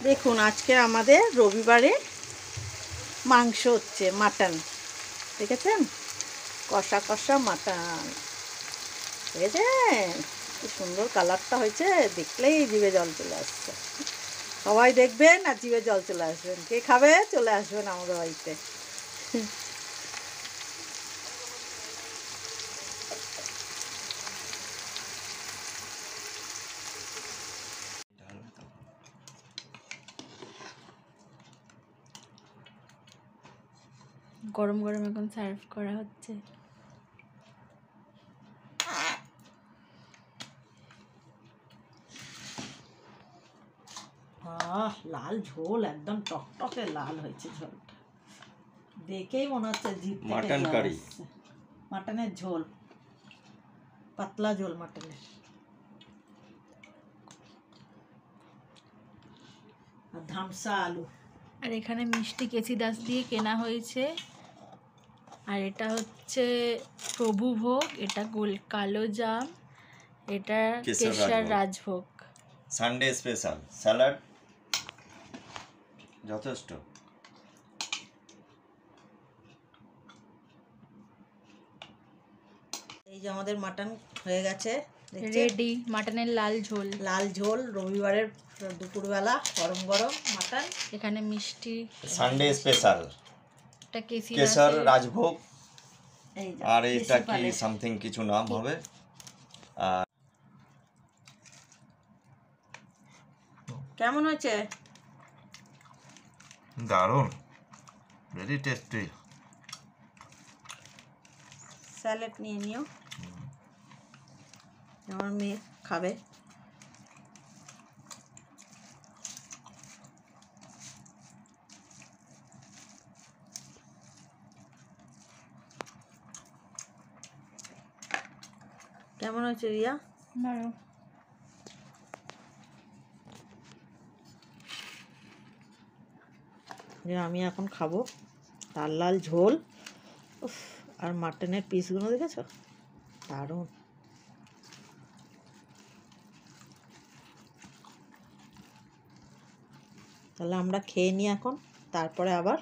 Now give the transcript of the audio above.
দেখুন আজকে আমাদের রবিবারে মাংস হচ্ছে, মাটন। দেখেছেন, কষা কষা মাটন দেখেছেন, কি সুন্দর কালারটা হয়েছে, দেখলেই জিভে জল চলে আসছে। সবাই দেখবেন আর জিভে জল চলে আসবেন, কে খাবে চলে আসবেন আমাদের বাড়িতে। গরম গরম এখন সার্ভ করা হচ্ছে। লাল ঝোল, একদম টকটকে লাল হয়েছে ঝোলটা, দেখেই মনে হচ্ছে জিভ থেকে মাটন কারি, মাটনের ঝোল, পাতলা ঝোল মাটনের। আর ধামসা আলু। আর এখানে মিষ্টি কেসি দাস দিয়ে কেনা হয়েছে। আর এটা হচ্ছে প্রভুভোগ, এটা কালো জাম, এটা কেশর রাজভোগ। সানডে স্পেশাল স্যালাড যথেষ্ট। এই যে আমাদের মাটন হয়ে গেছে, রেডি। মাটনের লাল ঝোল, লাল ঝোল রবিবারের দুপুরবেলা গরম গরম মাটন। এখানে মিষ্টি সানডে স্পেশাল, এটা কেশর রাজভোগ, এই যে আর এটা কি সামথিং কিছু নাম হবে। কেমন হয়েছে? দারুণ, ভেরি টেস্টি। স্যালাড নিয়ে নিও, আমার মেয়ে খাবে। কেমন হয়েছে রিয়া? আমি এখন খাবো লাল লাল ঝোল, আর মাটনের পিসগুলো দেখেছো, দারুণ। তাহলে আমরা খেয়ে নিই এখন, তারপরে আবার